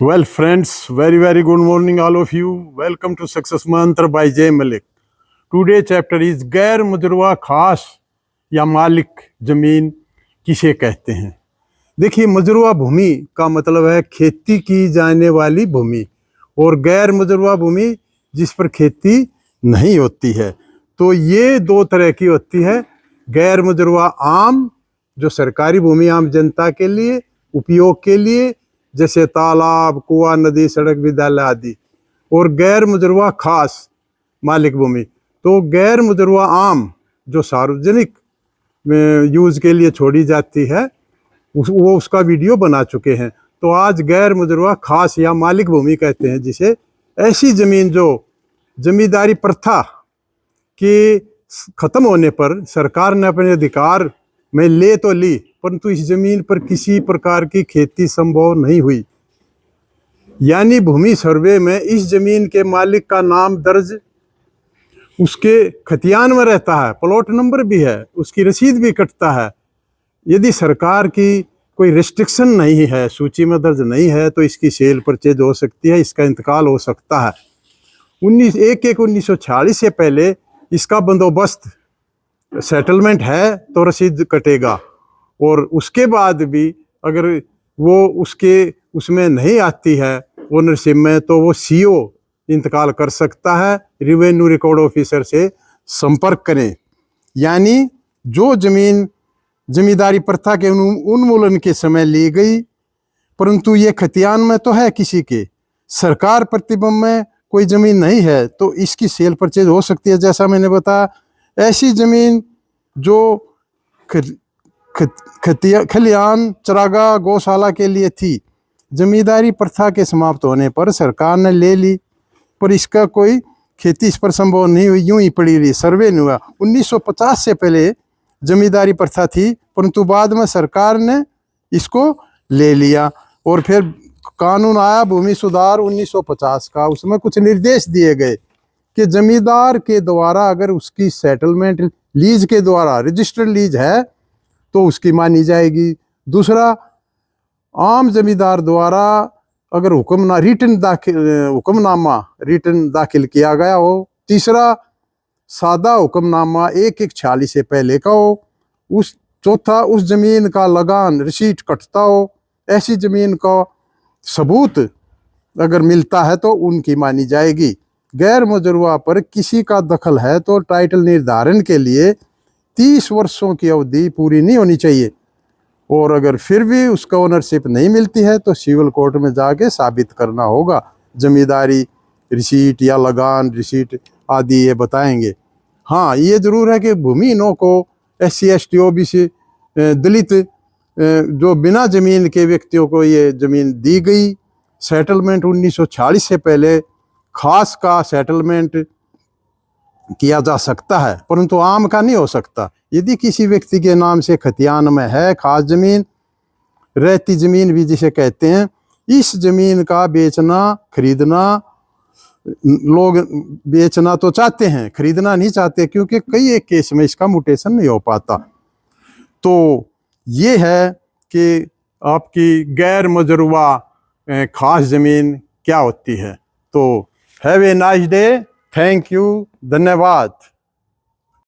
Well, friends, very good morning, all of you. Welcome to Success Mantra by Jay Malik. Today chapter is गैर मुजरवा खास या मालिक जमीन किसे कहते हैं। देखिए, मुजरवा भूमि का मतलब है खेती की जाने वाली भूमि, और गैर मुजरवा भूमि जिस पर खेती नहीं होती है। तो ये दो तरह की होती है। गैर मुजरवा आम, जो सरकारी भूमि आम जनता के लिए उपयोग के लिए, जैसे तालाब, कुआं, नदी, सड़क, विद्यालय आदि, और गैर मुजरवा खास मालिक भूमि। तो गैर मुजरवा आम जो सार्वजनिक यूज के लिए छोड़ी जाती है, वो उसका वीडियो बना चुके हैं। तो आज गैर मुजरवा खास या मालिक भूमि कहते हैं जिसे ऐसी जमीन जो जमींदारी प्रथा के खत्म होने पर सरकार ने अपने अधिकार में ले तो ली, परंतु इस जमीन पर किसी प्रकार की खेती संभव नहीं हुई। यानी भूमि सर्वे में इस जमीन के मालिक का नाम दर्ज उसके खतियान में रहता है, प्लॉट नंबर भी है, उसकी रसीद भी कटता है। यदि सरकार की कोई रिस्ट्रिक्शन नहीं है, सूची में दर्ज नहीं है, तो इसकी सेल परचेज हो सकती है, इसका इंतकाल हो सकता है। 1946 से पहले इसका बंदोबस्त सेटलमेंट है तो रसीद कटेगा, और उसके बाद भी अगर वो उसमें नहीं आती है ओनरशिप में, तो वो सीओ इंतकाल कर सकता है। रिवेन्यू रिकॉर्ड ऑफिसर से संपर्क करें। यानी जो जमीन जमींदारी प्रथा के उन्मूलन के समय ली गई, परंतु ये खतियान में तो है किसी के, सरकार प्रतिबंध में कोई जमीन नहीं है, तो इसकी सेल परचेज हो सकती है। जैसा मैंने बताया, ऐसी जमीन जो खलियान, चरागाह, गौशाला के लिए थी, जमींदारी प्रथा के समाप्त होने पर सरकार ने ले ली, पर इसका कोई खेती इस पर संभव नहीं हुई, यूं ही पड़ी रही, सर्वे नहीं हुआ। 1950 से पहले जमींदारी प्रथा थी, परंतु बाद में सरकार ने इसको ले लिया, और फिर कानून आया भूमि सुधार 1950 का। उसमें कुछ निर्देश दिए गए कि जमींदार के द्वारा अगर उसकी सेटलमेंट लीज के द्वारा रजिस्टर्ड लीज है तो उसकी मानी जाएगी। दूसरा, आम जमींदार द्वारा अगर हुक्मनामा रिटन दाखिल किया गया हो। तीसरा, सादा हुक्मनामा 1/41 से पहले का हो। चौथा, उस जमीन का लगान रसीद कटता हो। ऐसी जमीन का सबूत अगर मिलता है तो उनकी मानी जाएगी। गैर मुजरवा पर किसी का दखल है तो टाइटल निर्धारण के लिए 30 वर्षों की अवधि पूरी नहीं होनी चाहिए, और अगर फिर भी उसका ओनरशिप नहीं मिलती है तो सिविल कोर्ट में जाके साबित करना होगा। जमींदारी रिसीट या लगान रिसीट आदि ये बताएंगे। हाँ, ये जरूर है कि भूमिहीनों को, SC ST OBC दलित जो बिना जमीन के व्यक्तियों को ये जमीन दी गई। सेटलमेंट 1946 से पहले खास का सेटलमेंट किया जा सकता है, परंतु आम का नहीं हो सकता। यदि किसी व्यक्ति के नाम से खतियान में है खास जमीन, रहती जमीन भी जिसे कहते हैं, इस जमीन का बेचना खरीदना, लोग बेचना तो चाहते हैं, खरीदना नहीं चाहते, क्योंकि कई एक केस में इसका म्यूटेशन नहीं हो पाता। तो ये है कि आपकी गैर मुजरवा खास जमीन क्या होती है। तो have a nice day. Thank you. धन्यवाद।